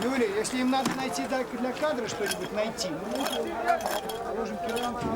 Юлия, если им надо найти для кадра что-нибудь найти, мы положим керамику.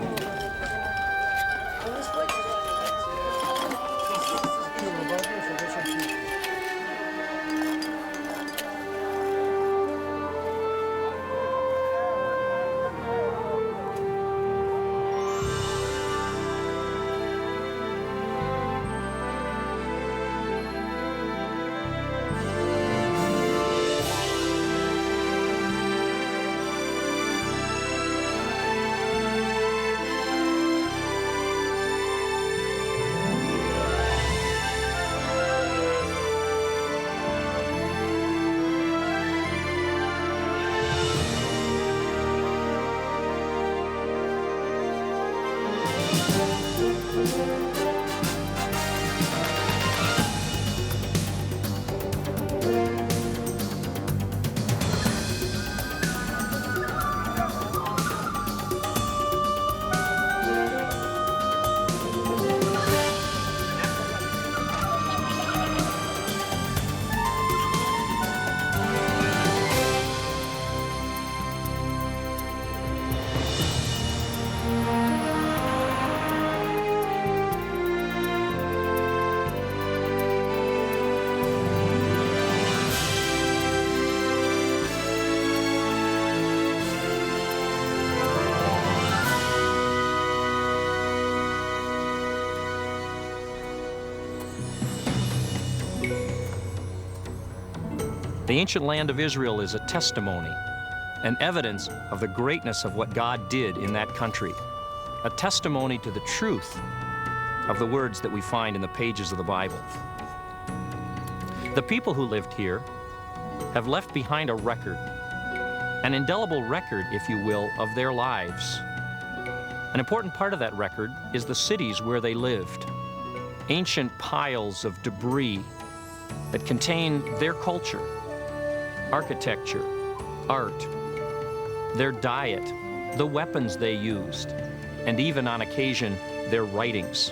The ancient land of Israel is a testimony, an evidence of the greatness of what God did in that country, a testimony to the truth of the words that we find in the pages of the Bible. The people who lived here have left behind a record, an indelible record, if you will, of their lives. An important part of that record is the cities where they lived, ancient piles of debris that contain their culture, architecture, art, their diet, the weapons they used, and even on occasion, their writings.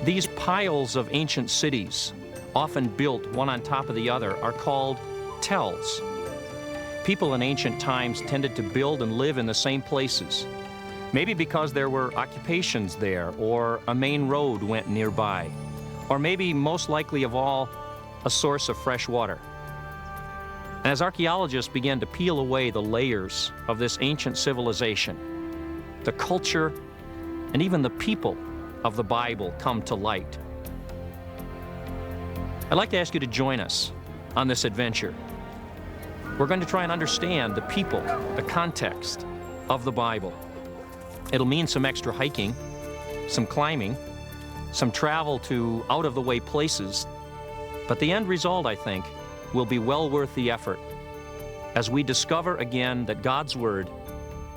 These piles of ancient cities, often built one on top of the other, are called tells. People in ancient times tended to build and live in the same places, maybe because there were occupations there, or a main road went nearby, or maybe, most likely of all, a source of fresh water. And as archaeologists began to peel away the layers of this ancient civilization, the culture and even the people of the Bible come to light. I'd like to ask you to join us on this adventure. We're going to try and understand the people, the context of the Bible. It'll mean some extra hiking, some climbing, some travel to out-of-the-way places, but the end result, I think, will be well worth the effort as we discover again that God's Word,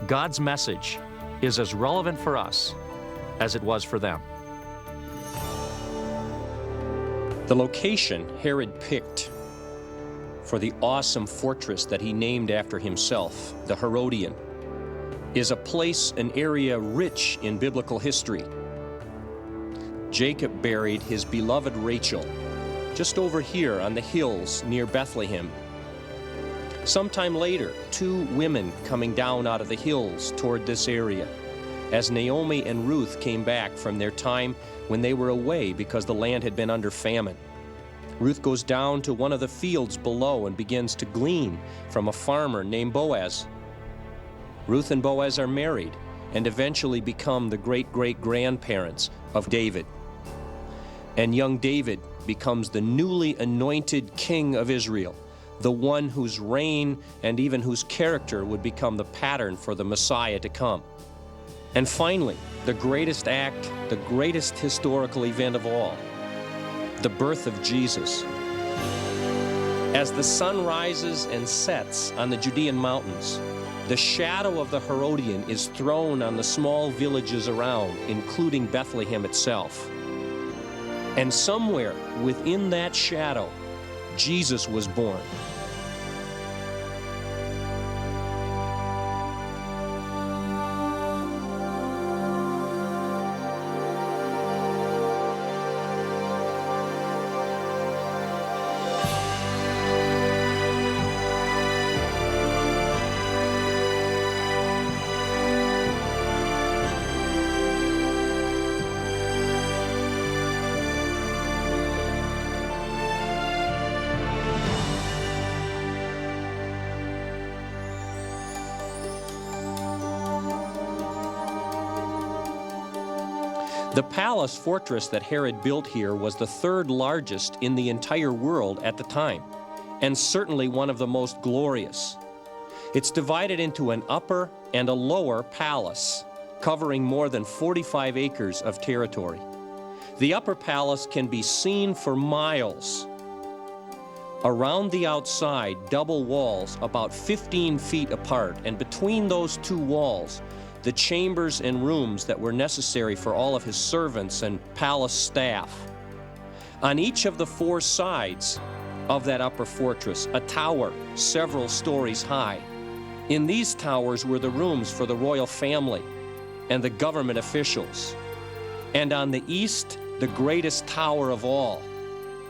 God's message, is as relevant for us as it was for them. The location Herod picked for the awesome fortress that he named after himself, the Herodion, is a place, an area rich in biblical history. Jacob buried his beloved Rachel just over here on the hills near Bethlehem. Sometime later, two women coming down out of the hills toward this area, as Naomi and Ruth came back from their time when they were away because the land had been under famine. Ruth goes down to one of the fields below and begins to glean from a farmer named Boaz. Ruth and Boaz are married and eventually become the great-great-grandparents of David. And young David becomes the newly anointed king of Israel, the one whose reign and even whose character would become the pattern for the Messiah to come. And finally, the greatest act, the greatest historical event of all, the birth of Jesus. As the sun rises and sets on the Judean mountains, the shadow of the Herodion is thrown on the small villages around, including Bethlehem itself. And somewhere within that shadow, Jesus was born. The palace fortress that Herod built here was the third largest in the entire world at the time, and certainly one of the most glorious. It's divided into an upper and a lower palace, covering more than 45 acres of territory. The upper palace can be seen for miles. Around the outside, double walls about 15 feet apart, and between those two walls, the chambers and rooms that were necessary for all of his servants and palace staff. On each of the four sides of that upper fortress, a tower several stories high. In these towers were the rooms for the royal family and the government officials. And on the east, the greatest tower of all,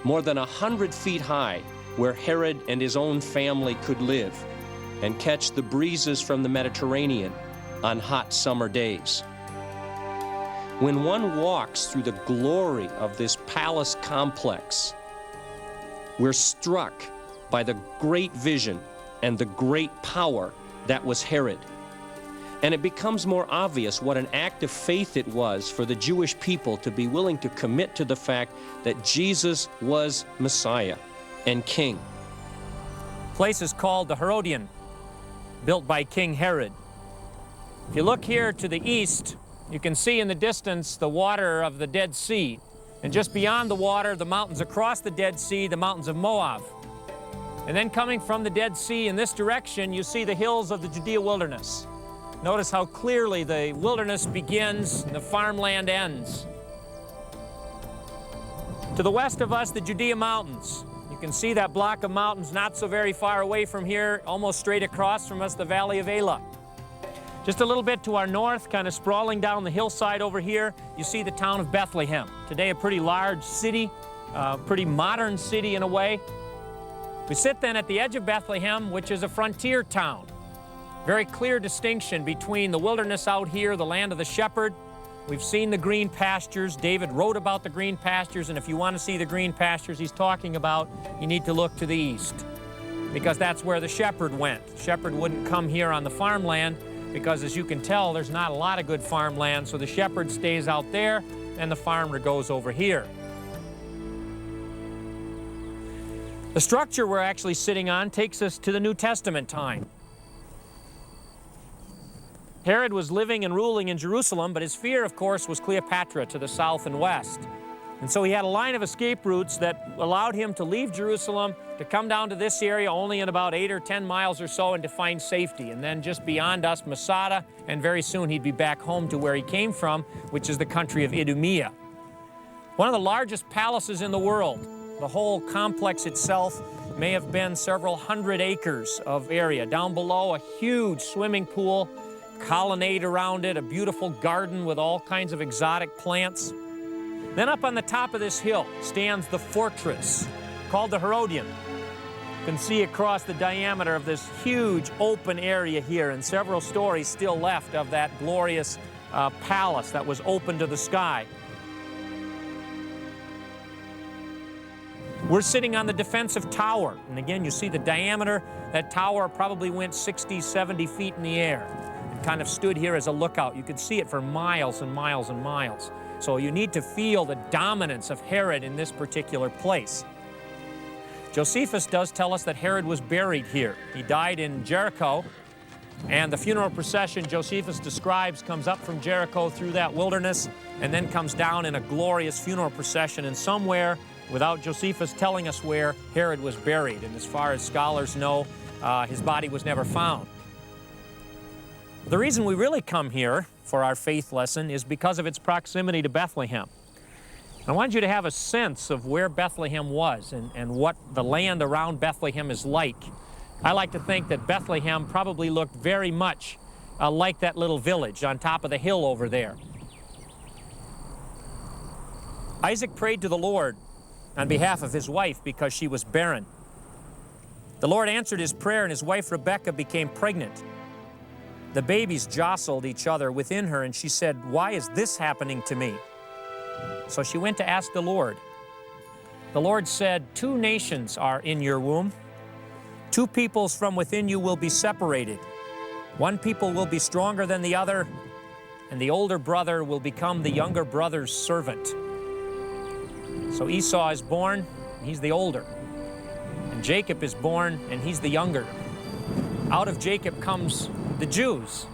more than 100 feet high, where Herod and his own family could live and catch the breezes from the Mediterranean on hot summer days. When one walks through the glory of this palace complex, we're struck by the great vision and the great power that was Herod. And it becomes more obvious what an act of faith it was for the Jewish people to be willing to commit to the fact that Jesus was Messiah and King. The place is called the Herodion, built by King Herod. If you look here to the east, you can see in the distance the water of the Dead Sea. And just beyond the water, the mountains across the Dead Sea, the mountains of Moab. And then coming from the Dead Sea in this direction, you see the hills of the Judea wilderness. Notice how clearly the wilderness begins and the farmland ends. To the west of us, the Judea mountains. You can see that block of mountains not so very far away from here, almost straight across from us, the Valley of Elah. Just a little bit to our north, kind of sprawling down the hillside over here, you see the town of Bethlehem. Today a pretty large city, pretty modern city in a way. We sit then at the edge of Bethlehem, which is a frontier town. Very clear distinction between the wilderness out here, the land of the shepherd. We've seen the green pastures. David wrote about the green pastures, and if you want to see the green pastures he's talking about, you need to look to the east, because that's where the shepherd went. The shepherd wouldn't come here on the farmland, because as you can tell, there's not a lot of good farmland, so the shepherd stays out there, and the farmer goes over here. The structure we're actually sitting on takes us to the New Testament time. Herod was living and ruling in Jerusalem, but his fear, of course, was Cleopatra to the south and west. And so he had a line of escape routes that allowed him to leave Jerusalem, to come down to this area only in about 8 or 10 miles or so, and to find safety. And then just beyond us, Masada, and very soon he'd be back home to where he came from, which is the country of Idumea. One of the largest palaces in the world. The whole complex itself may have been several hundred acres of area. Down below, a huge swimming pool, colonnade around it, a beautiful garden with all kinds of exotic plants. Then up on the top of this hill stands the fortress called the Herodion. You can see across the diameter of this huge open area here, and several stories still left of that glorious palace that was open to the sky. We're sitting on the defensive tower, and again you see the diameter. That tower probably went 60, 70 feet in the air. It kind of stood here as a lookout. You could see it for miles and miles and miles. So you need to feel the dominance of Herod in this particular place. Josephus does tell us that Herod was buried here. He died in Jericho, and the funeral procession Josephus describes comes up from Jericho through that wilderness and then comes down in a glorious funeral procession, and somewhere, without Josephus telling us where, Herod was buried. And as far as scholars know, his body was never found. The reason we really come here for our faith lesson is because of its proximity to Bethlehem. I want you to have a sense of where Bethlehem was and what the land around Bethlehem is like. I like to think that Bethlehem probably looked very much like that little village on top of the hill over there. Isaac prayed to the Lord on behalf of his wife because she was barren. The Lord answered his prayer, and his wife Rebekah became pregnant. The babies jostled each other within her, and she said, "Why is this happening to me?" So she went to ask the Lord. The Lord said, "2 nations are in your womb. 2 peoples from within you will be separated. One people will be stronger than the other, and the older brother will become the younger brother's servant. So Esau is born, and he's the older. And Jacob is born, and he's the younger. Out of Jacob comes the Jews.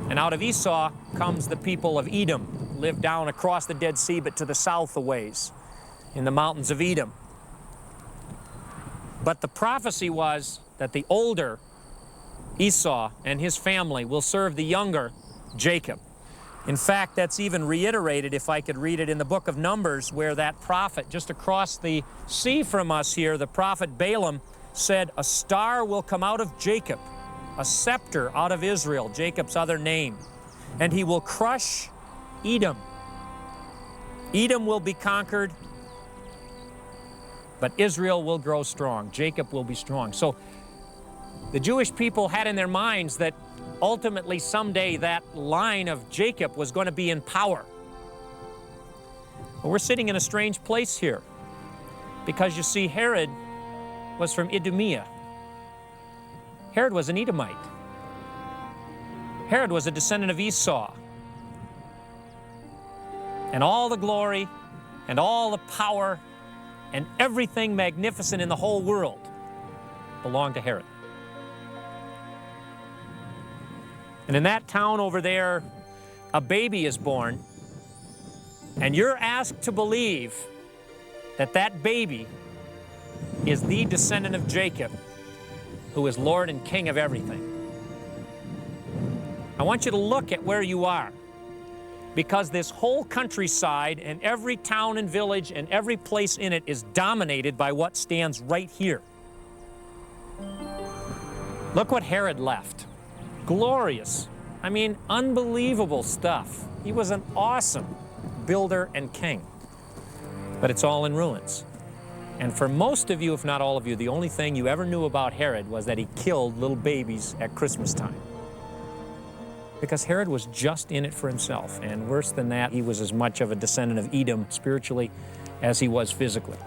And out of Esau comes the people of Edom, who live down across the Dead Sea, but to the south a ways, in the mountains of Edom. But the prophecy was that the older Esau and his family will serve the younger Jacob. In fact, that's even reiterated, if I could read it, in the book of Numbers, where that prophet, just across the sea from us here, the prophet Balaam said, "A star will come out of Jacob, a scepter out of Israel," Jacob's other name, "and he will crush Edom. Edom will be conquered, but Israel will grow strong. Jacob will be strong." So the Jewish people had in their minds that ultimately someday that line of Jacob was going to be in power. But we're sitting in a strange place here, because you see, Herod was from Idumea. Herod was an Edomite. Herod was a descendant of Esau. And all the glory and all the power and everything magnificent in the whole world belonged to Herod. And in that town over there, a baby is born, and you're asked to believe that that baby is the descendant of Jacob, who is Lord and King of everything. I want you to look at where you are, because this whole countryside and every town and village and every place in it is dominated by what stands right here. Look what Herod left. Glorious. I mean, unbelievable stuff. He was an awesome builder and king. But it's all in ruins. And for most of you, if not all of you, the only thing you ever knew about Herod was that he killed little babies at Christmas time. Because Herod was just in it for himself. And worse than that, he was as much of a descendant of Edom spiritually as he was physically.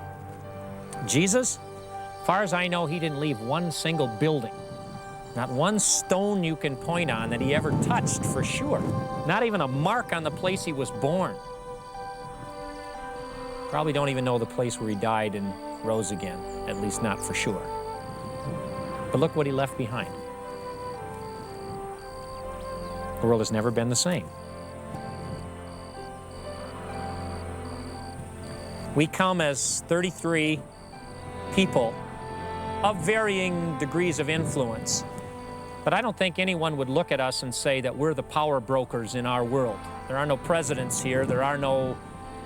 Jesus, as far as I know, he didn't leave one single building. Not one stone you can point on that he ever touched, for sure. Not even a mark on the place he was born. Probably don't even know the place where he died and rose again, at least not for sure. But look what he left behind. The world has never been the same. We come as 33 people of varying degrees of influence. But I don't think anyone would look at us and say that we're the power brokers in our world. There are no presidents here. There are no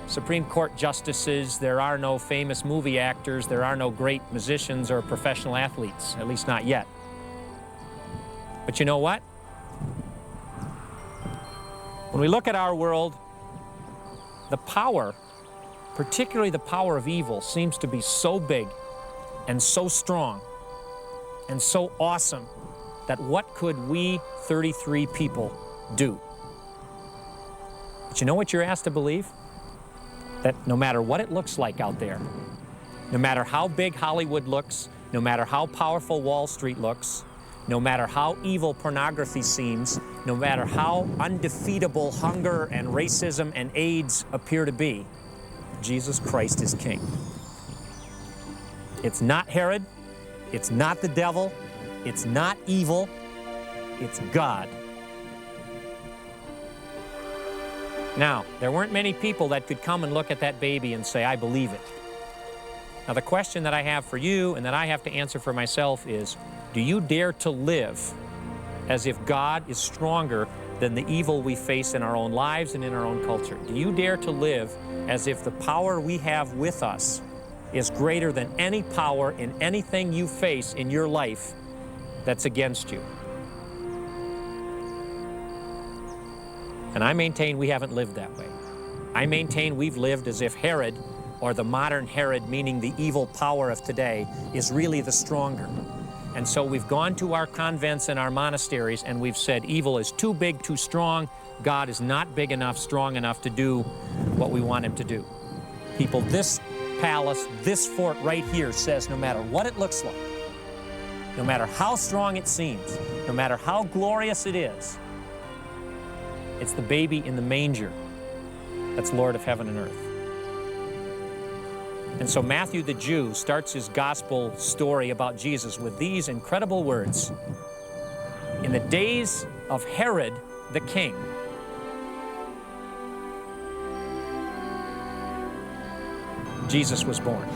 Supreme Court justices. There are no famous movie actors. There are no great musicians or professional athletes, at least not yet. But you know what? When we look at our world, the power, particularly the power of evil, seems to be so big and so strong and so awesome that what could we 33 people do? But you know what you're asked to believe? That no matter what it looks like out there, no matter how big Hollywood looks, no matter how powerful Wall Street looks, no matter how evil pornography seems, no matter how undefeatable hunger and racism and AIDS appear to be, Jesus Christ is King. It's not Herod, it's not the devil, it's not evil, it's God. Now, there weren't many people that could come and look at that baby and say, "I believe it." Now, the question that I have for you and that I have to answer for myself is, do you dare to live as if God is stronger than the evil we face in our own lives and in our own culture? Do you dare to live as if the power we have with us is greater than any power in anything you face in your life that's against you? And I maintain we haven't lived that way. I maintain we've lived as if Herod, or the modern Herod, meaning the evil power of today, is really the stronger. And so we've gone to our convents and our monasteries and we've said evil is too big, too strong. God is not big enough, strong enough to do what we want him to do. People, this palace, this fort right here says no matter what it looks like, no matter how strong it seems, no matter how glorious it is, It's the baby in the manger that's Lord of heaven and earth. And so Matthew the Jew starts his gospel story about Jesus with these incredible words. In the days of Herod the king, Jesus was born.